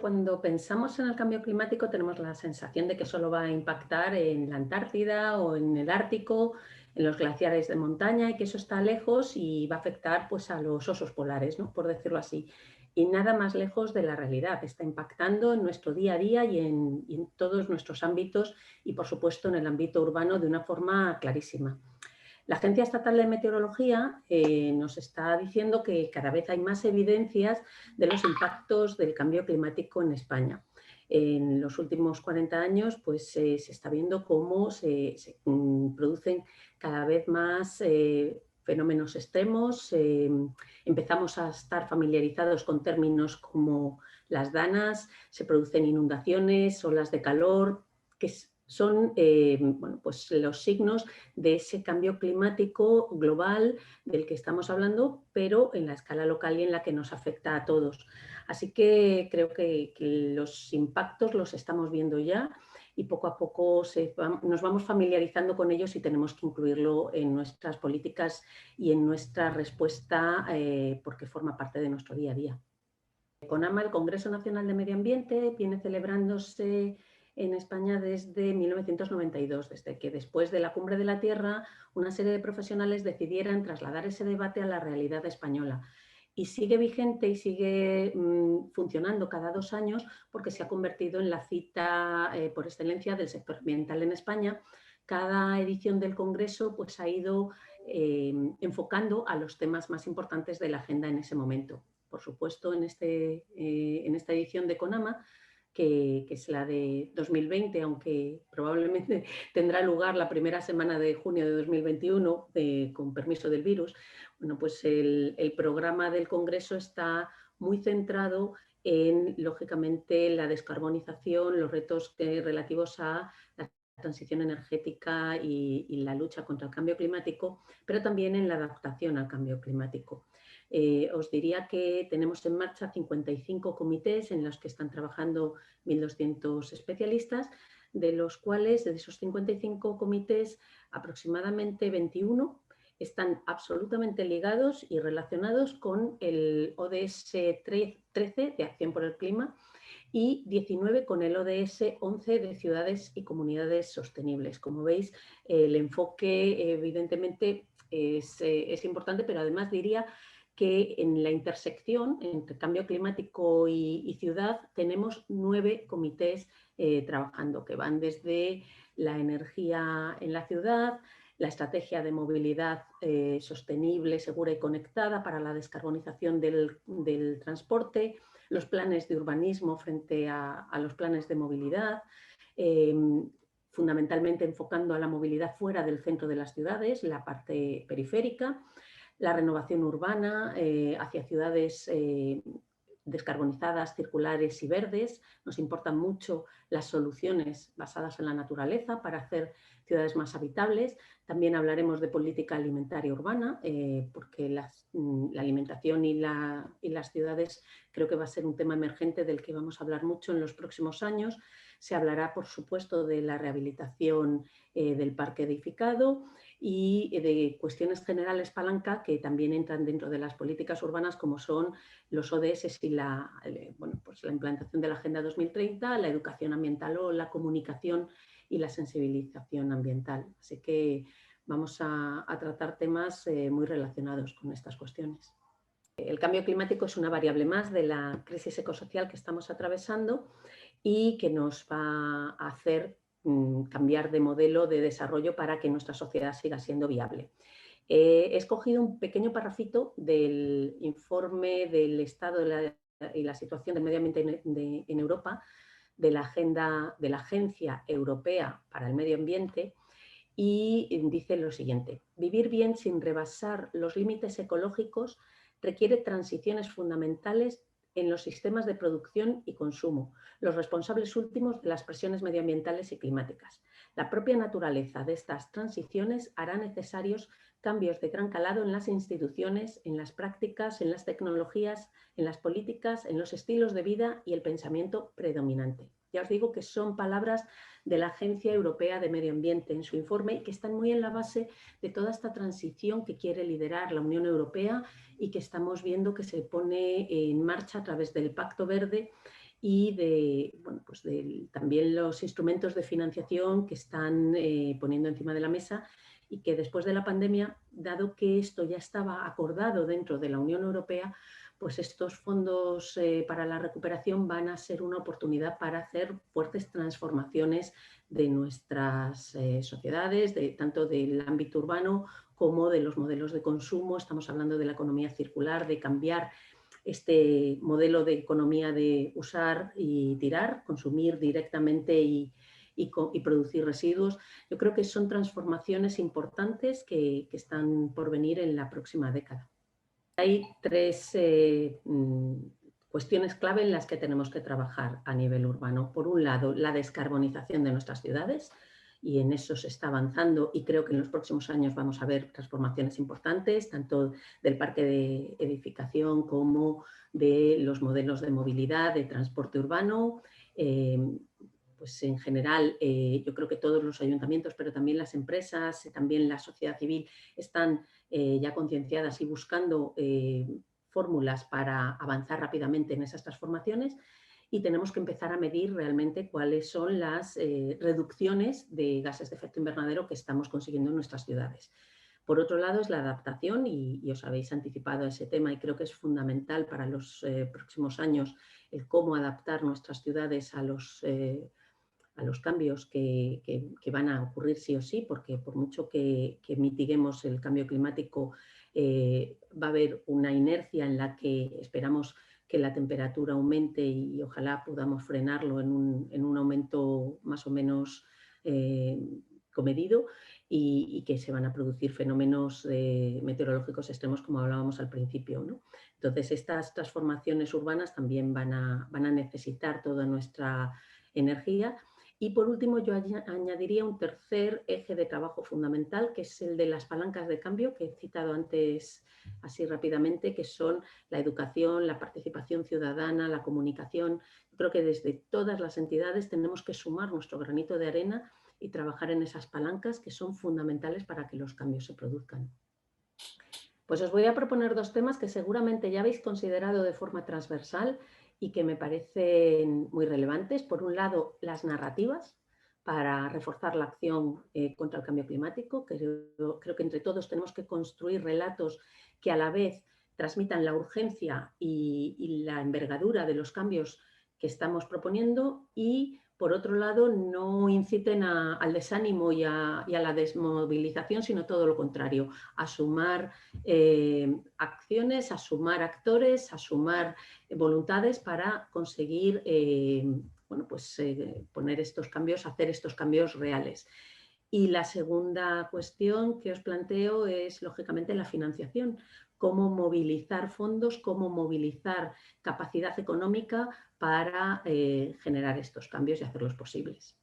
Cuando pensamos en el cambio climático tenemos la sensación de que solo va a impactar en la Antártida o en el Ártico, en los glaciares de montaña y que eso está lejos y va a afectar pues, a los osos polares, ¿no? Por decirlo así. Y nada más lejos de la realidad. Está impactando en nuestro día a día y en todos nuestros ámbitos y, por supuesto, en el ámbito urbano de una forma clarísima. La Agencia Estatal de Meteorología nos está diciendo que cada vez hay más evidencias de los impactos del cambio climático en España. En los últimos 40 años pues, se está viendo cómo se producen cada vez más fenómenos extremos. Empezamos a estar familiarizados con términos como las danas, se producen inundaciones, olas de calor, que son bueno, pues los signos de ese cambio climático global del que estamos hablando, pero en la escala local y en la que nos afecta a todos. Así que creo que los impactos los estamos viendo ya y poco a poco nos vamos familiarizando con ellos y tenemos que incluirlo en nuestras políticas y en nuestra respuesta porque forma parte de nuestro día a día. CONAMA, el Congreso Nacional de Medio Ambiente, viene celebrándose en España desde 1992, desde que después de la Cumbre de la Tierra una serie de profesionales decidieran trasladar ese debate a la realidad española. Y sigue vigente y sigue funcionando cada 2 años porque se ha convertido en la cita por excelencia del sector ambiental en España. Cada edición del Congreso pues, ha ido enfocando a los temas más importantes de la agenda en ese momento. Por supuesto, en esta edición de CONAMA, que es la de 2020, aunque probablemente tendrá lugar la primera semana de junio de 2021, con permiso del virus, bueno, pues el programa del Congreso está muy centrado en, lógicamente, la descarbonización, los retos relativos a la transición energética y la lucha contra el cambio climático, pero también en la adaptación al cambio climático. Os diría que tenemos en marcha 55 comités en los que están trabajando 1.200 especialistas, de los cuales, de esos 55 comités, aproximadamente 21 están absolutamente ligados y relacionados con el ODS 13 de Acción por el Clima y 19 con el ODS 11 de Ciudades y Comunidades Sostenibles. Como veis, el enfoque evidentemente es importante, pero además diría que en la intersección entre cambio climático y ciudad tenemos 9 comités trabajando, que van desde la energía en la ciudad, la estrategia de movilidad sostenible, segura y conectada para la descarbonización del transporte, los planes de urbanismo frente a los planes de movilidad, fundamentalmente enfocando a la movilidad fuera del centro de las ciudades, la parte periférica, la renovación urbana hacia ciudades descarbonizadas, circulares y verdes. Nos importan mucho las soluciones basadas en la naturaleza para hacer ciudades más habitables. También hablaremos de política alimentaria urbana, porque la alimentación y las ciudades creo que va a ser un tema emergente del que vamos a hablar mucho en los próximos años. Se hablará, por supuesto, de la rehabilitación del parque edificado y de cuestiones generales palanca que también entran dentro de las políticas urbanas, como son los ODS y bueno, pues la implantación de la Agenda 2030, la educación ambiental o la comunicación y la sensibilización ambiental. Así que vamos a tratar temas muy relacionados con estas cuestiones. El cambio climático es una variable más de la crisis ecosocial que estamos atravesando y que nos va a hacer cambiar de modelo de desarrollo para que nuestra sociedad siga siendo viable. He escogido un pequeño parrafito del informe del estado y la situación del medio ambiente en Europa, de la Agencia Europea para el Medio Ambiente, y dice lo siguiente: vivir bien sin rebasar los límites ecológicos requiere transiciones fundamentales en los sistemas de producción y consumo, los responsables últimos de las presiones medioambientales y climáticas. La propia naturaleza de estas transiciones hará necesarios cambios de gran calado en las instituciones, en las prácticas, en las tecnologías, en las políticas, en los estilos de vida y el pensamiento predominante. Ya os digo que son palabras de la Agencia Europea de Medio Ambiente en su informe y que están muy en la base de toda esta transición que quiere liderar la Unión Europea y que estamos viendo que se pone en marcha a través del Pacto Verde y de, bueno, pues también los instrumentos de financiación que están poniendo encima de la mesa y que después de la pandemia, dado que esto ya estaba acordado dentro de la Unión Europea, pues estos fondos para la recuperación van a ser una oportunidad para hacer fuertes transformaciones de nuestras sociedades, tanto del ámbito urbano como de los modelos de consumo. Estamos hablando de la economía circular, de cambiar este modelo de economía de usar y tirar, consumir directamente y producir residuos. Yo creo que son transformaciones importantes que están por venir en la próxima década. Hay tres cuestiones clave en las que tenemos que trabajar a nivel urbano. Por un lado, la descarbonización de nuestras ciudades, y en eso se está avanzando y creo que en los próximos años vamos a ver transformaciones importantes, tanto del parque de edificación como de los modelos de movilidad, de transporte urbano. Pues en general, yo creo que todos los ayuntamientos, pero también las empresas, también la sociedad civil están ya concienciadas y buscando fórmulas para avanzar rápidamente en esas transformaciones, y tenemos que empezar a medir realmente cuáles son las reducciones de gases de efecto invernadero que estamos consiguiendo en nuestras ciudades. Por otro lado, es la adaptación, y os habéis anticipado a ese tema, y creo que es fundamental para los próximos años el cómo adaptar nuestras ciudades a los cambios que van a ocurrir sí o sí, porque por mucho que mitiguemos el cambio climático, va a haber una inercia en la que esperamos que la temperatura aumente y ojalá podamos frenarlo en un aumento más o menos comedido, y que se van a producir fenómenos meteorológicos extremos como hablábamos al principio, ¿no? Entonces, estas transformaciones urbanas también van a necesitar toda nuestra energía. Y por último, yo añadiría un tercer eje de trabajo fundamental, que es el de las palancas de cambio que he citado antes así rápidamente, que son la educación, la participación ciudadana, la comunicación. Yo creo que desde todas las entidades tenemos que sumar nuestro granito de arena y trabajar en esas palancas que son fundamentales para que los cambios se produzcan. Pues os voy a proponer dos temas que seguramente ya habéis considerado de forma transversal y que me parecen muy relevantes. Por un lado, las narrativas para reforzar la acción contra el cambio climático. Creo que entre todos tenemos que construir relatos que a la vez transmitan la urgencia y la envergadura de los cambios que estamos proponiendo, y por otro lado no inciten al desánimo y a la desmovilización, sino todo lo contrario, a sumar acciones, a sumar actores, a sumar voluntades para conseguir bueno, pues, poner estos cambios, hacer estos cambios reales. Y la segunda cuestión que os planteo es, lógicamente, la financiación. Cómo movilizar fondos, cómo movilizar capacidad económica para generar estos cambios y hacerlos posibles.